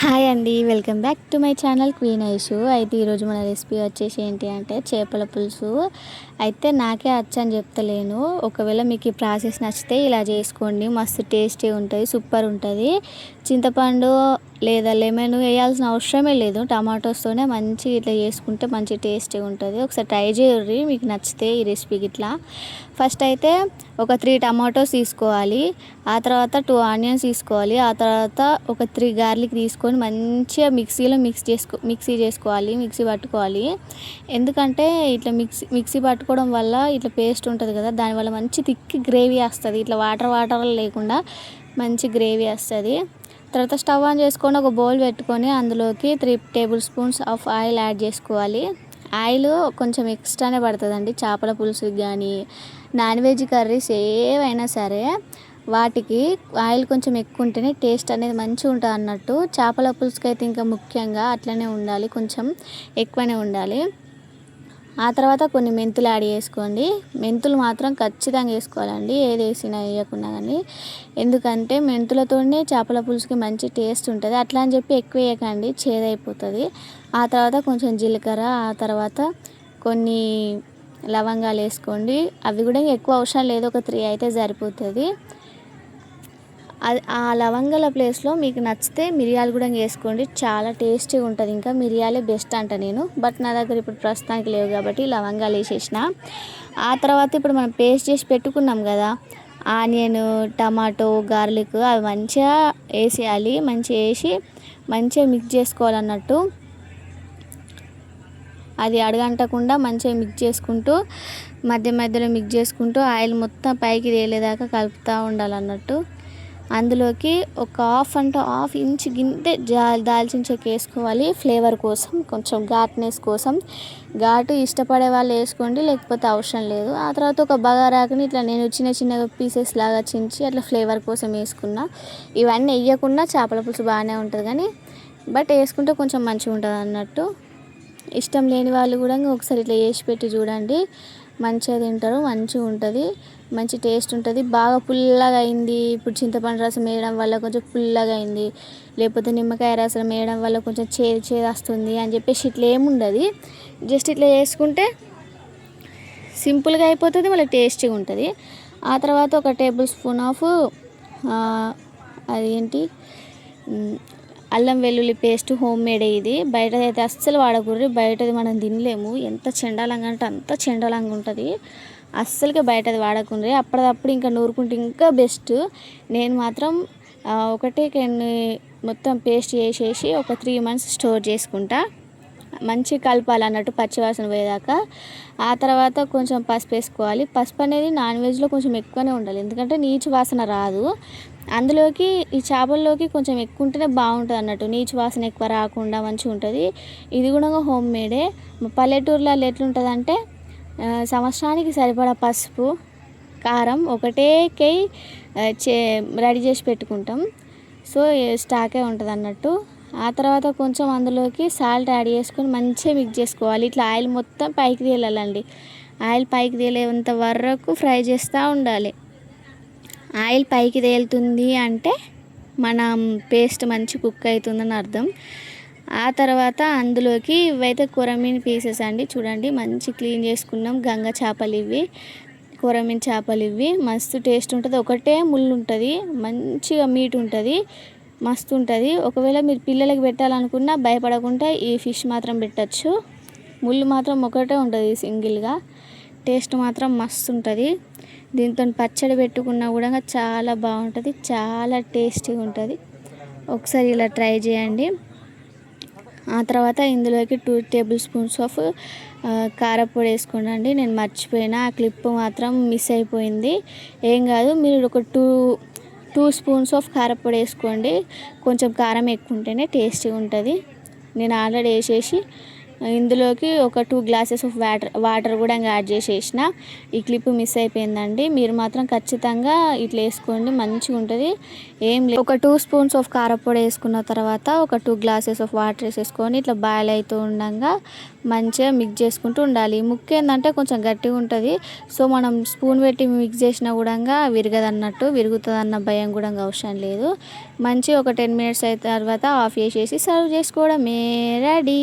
Hi అండి, welcome back to my channel queen Aishu. అయితే ఈరోజు మన రెసిపీ వచ్చేసి ఏంటి అంటే చేపల పులుసు. అయితే నాకే వచ్చని చెప్తలేను, ఒకవేళ మీకు ఈ ప్రాసెస్ నచ్చితే ఇలా చేసుకోండి, మస్తు టేస్టీ ఉంటుంది, సూపర్ ఉంటుంది. చింతపండు లేదా లెమన్ వేయాల్సిన అవసరమే లేదు, టమాటోస్తోనే మంచి ఇట్లా చేసుకుంటే మంచి టేస్టీ ఉంటుంది. ఒకసారి ట్రై చేయండి మీకు నచ్చితే ఈ రెసిపీకి. ఇట్లా ఫస్ట్ అయితే ఒక 3 టమాటోస్ తీసుకోవాలి, ఆ తర్వాత 2 ఆనియన్స్ తీసుకోవాలి, ఆ తర్వాత ఒక 3 గార్లిక్ తీసుకొని మంచిగా మిక్సీలో మిక్సీ చేసుకోవాలి, మిక్సీ పట్టుకోవాలి. ఎందుకంటే ఇట్లా మిక్సీ పట్టుకోవడం వల్ల ఇట్లా పేస్ట్ ఉంటుంది కదా, దానివల్ల మంచి థిక్ గ్రేవీ వస్తుంది. ఇట్లా వాటర్ లేకుండా మంచి గ్రేవీ వస్తుంది. తర్వాత స్టవ్ ఆన్ చేసుకొని ఒక బౌల్ పెట్టుకొని అందులోకి 3 table spoons of oil add చేసుకోవాలి. ఆయిల్ కొంచెం ఎక్స్ట్రానే పడుతుందండి, చేపల పులుసుకి కానీ నాన్ వెజ్ కర్రీస్ ఏవైనా సరే వాటికి ఆయిల్ కొంచెం ఎక్కువ ఉంటేనే టేస్ట్ అనేది మంచిగా ఉంటుంది అన్నట్టు. చేపల పులుసుకి అయితే ఇంకా ముఖ్యంగా అట్లనే ఉండాలి, కొంచెం ఎక్కువనే ఉండాలి. ఆ తర్వాత కొన్ని మెంతులు యాడ్ చేసుకోండి. మెంతులు మాత్రం ఖచ్చితంగా వేసుకోవాలండి, ఏది వేసినా వేయకుండా కానీ. ఎందుకంటే మెంతులతోనే చేపల పులుసుకి మంచి టేస్ట్ ఉంటుంది. అట్లా అని చెప్పి ఎక్కువ వేయకండి, చేదైపోతుంది. ఆ తర్వాత కొంచెం జీలకర్ర, ఆ తర్వాత కొన్ని లవంగాలు వేసుకోండి. అవి కూడా ఎక్కువ అవసరం లేదు, ఒక 3 అయితే సరిపోతుంది. అది ఆ లవంగాల ప్లేస్లో మీకు నచ్చితే మిరియాలు కూడా వేసుకోండి, చాలా టేస్టీగా ఉంటుంది. ఇంకా మిరియాలే బెస్ట్ అంట నేను, బట్ నా దగ్గర ఇప్పుడు ప్రస్తుతానికి లేవు కాబట్టి లవంగాలు వేసేసిన. ఆ తర్వాత ఇప్పుడు మనం పేస్ట్ చేసి పెట్టుకున్నాం కదా, ఆనియన్, టమాటో, గార్లిక్, అవి మంచిగా వేసేయాలి. మంచిగా వేసి మంచిగా మిక్స్ చేసుకోవాలన్నట్టు. అది అడగంటకుండా మంచిగా మిక్స్ చేసుకుంటూ మధ్యలో మిక్స్ చేసుకుంటూ ఆయిల్ మొత్తం పైకి తేలేదాకా కలుపుతూ ఉండాలన్నట్టు. అందులోకి ఒక హాఫ్ ఇంచ్ గింటే దాల్చిన చెక్క వేసుకోవాలి, ఫ్లేవర్ కోసం, కొంచెం ఘాట్నెస్ కోసం. ఘాటు ఇష్టపడే వాళ్ళు వేసుకోండి, లేకపోతే అవసరం లేదు. ఆ తర్వాత ఒక బగారాకుని ఇట్లా నేను చిన్న పీసెస్ లాగా చించి అట్లా ఫ్లేవర్ కోసం వేసుకున్నా. ఇవన్నీ వేయకుండా చేపల పులుసు బాగానే ఉంటుంది కానీ బట్ వేసుకుంటే కొంచెం మంచిగా ఉంటుంది అన్నట్టు. ఇష్టం లేని వాళ్ళు కూడా ఒకసారి ఇట్లా వేసి పెట్టి చూడండి, మంచిగా తింటారు, మంచిగా ఉంటుంది, మంచి టేస్ట్ ఉంటుంది. బాగా పుల్లగా అయింది, ఇప్పుడు చింతపండు రసం వేయడం వల్ల కొంచెం పుల్లగా అయింది, లేకపోతే నిమ్మకాయ రసం వేయడం వల్ల కొంచెం చేదు వస్తుంది అని చెప్పేసి ఇట్లా ఏముండదు. జస్ట్ ఇట్లా వేసుకుంటే సింపుల్గా అయిపోతుంది, మళ్ళీ టేస్టీగా ఉంటుంది. ఆ తర్వాత ఒక టేబుల్ స్పూన్ ఆఫ్ అదేంటి అల్లం వెల్లుల్లి పేస్ట్, హోమ్ మేడ్. ఇది బయటది అయితే అస్సలు వాడకూడదు, బయటది మనం తినలేము, ఎంత చెండాలంగా అంటే అంత చెండాలంగా ఉంటుంది. అస్సలకే బయటది వాడకుండా అప్పటిదప్పుడు ఇంకా నూరుకుంటే ఇంకా బెస్ట్. నేను మాత్రం ఒకటే మొత్తం పేస్ట్ చేసేసి ఒక 3 months స్టోర్ చేసుకుంటా. మంచిగా కలపాలన్నట్టు పచ్చివాసన పోయేదాకా. ఆ తర్వాత కొంచెం పసుపు వేసుకోవాలి. పసుపు అనేది నాన్ వెజ్లో కొంచెం ఎక్కువనే ఉండాలి, ఎందుకంటే నీచు వాసన రాదు. అందులోకి ఈ చేపల్లోకి కొంచెం ఎక్కువ ఉంటేనే బాగుంటుంది అన్నట్టు, నీచు వాసన ఎక్కువ రాకుండా మంచిగా ఉంటుంది. ఇది కూడా హోమ్ మేడే. పల్లెటూరులలో ఎట్లుంటుందంటే సంవత్సరానికి సరిపడా పసుపు, కారం ఒకటే రెడీ చేసి పెట్టుకుంటాం, సో స్టాకే ఉంటుంది అన్నట్టు. ఆ తర్వాత కొంచెం అందులోకి సాల్ట్ యాడ్ చేసుకొని మంచిగా మిక్స్ చేసుకోవాలి. ఇట్లా ఆయిల్ మొత్తం పైకి తేలాలండి, ఆయిల్ పైకి తేలేంత వరకు ఫ్రై చేస్తూ ఉండాలి. ఆయిల్ పైకి తేలుతుంది అంటే మనం పేస్ట్ మంచి కుక్ అవుతుందని అర్థం. ఆ తర్వాత అందులోకి ఇవైతే కొరమీన్ పీసెస్ అండి, చూడండి మంచి క్లీన్ చేసుకున్నాం. గంగ చేపలు ఇవి, కొరమీన్ చేపలు ఇవి, మస్తు టేస్ట్ ఉంటుంది. ఒకటే ముళ్ళు ఉంటుంది, మంచిగా మీట్ ఉంటుంది, మస్తు ఉంటుంది. ఒకవేళ మీరు పిల్లలకి పెట్టాలనుకున్నా భయపడకుండా ఈ ఫిష్ మాత్రం పెట్టచ్చు. ముళ్ళు మాత్రం ఒకటే ఉంటుంది సింగిల్గా, టేస్ట్ మాత్రం మస్తు ఉంటుంది. దీంతో పచ్చడి పెట్టుకున్నా కూడా చాలా బాగుంటుంది, చాలా టేస్టీగా ఉంటుంది. ఒకసారి ఇలా ట్రై చేయండి. ఆ తర్వాత ఇందులోకి 2 టేబుల్ స్పూన్స్ ఆఫ్ కారపొడి వేసుకోండి. నేను మర్చిపోయినా, ఆ క్లిప్ మాత్రం మిస్ అయిపోయింది. ఏం కాదు, మీరు ఒక 2 స్పూన్స్ ఆఫ్ కారపొడి వేసుకోండి, కొంచెం కారం ఎక్కువ ఉంటేనే టేస్టీగా ఉంటుంది. నేను ఆల్రెడీ వేసేసి ఇందులోకి ఒక 2 గ్లాసెస్ ఆఫ్ వాటర్ కూడా యాడ్ చేసేసిన. ఈ క్లిప్ మిస్ అయిపోయిందండి. మీరు మాత్రం ఖచ్చితంగా ఇట్లా వేసుకోండి, మంచిగా ఉంటుంది. ఏం లేదు, ఒక 2 స్పూన్స్ ఆఫ్ కారపొడి వేసుకున్న తర్వాత ఒక 2 గ్లాసెస్ ఆఫ్ వాటర్ వేసేసుకొని ఇట్లా బాయిల్ అవుతూ ఉండగా మంచిగా మిక్స్ చేసుకుంటూ ఉండాలి. ముక్క ఏంటంటే కొంచెం గట్టిగా ఉంటుంది. సో మనం స్పూన్ పెట్టి మిక్స్ చేసినా కూడా విరగదన్నట్టు, విరుగుతుందన్న భయం కూడా అవసరం లేదు. మంచిగా ఒక 10 మినిట్స్ అయిన తర్వాత ఆఫ్ చేసేసి సర్వ్ చేసుకోవడమే, రెడీ.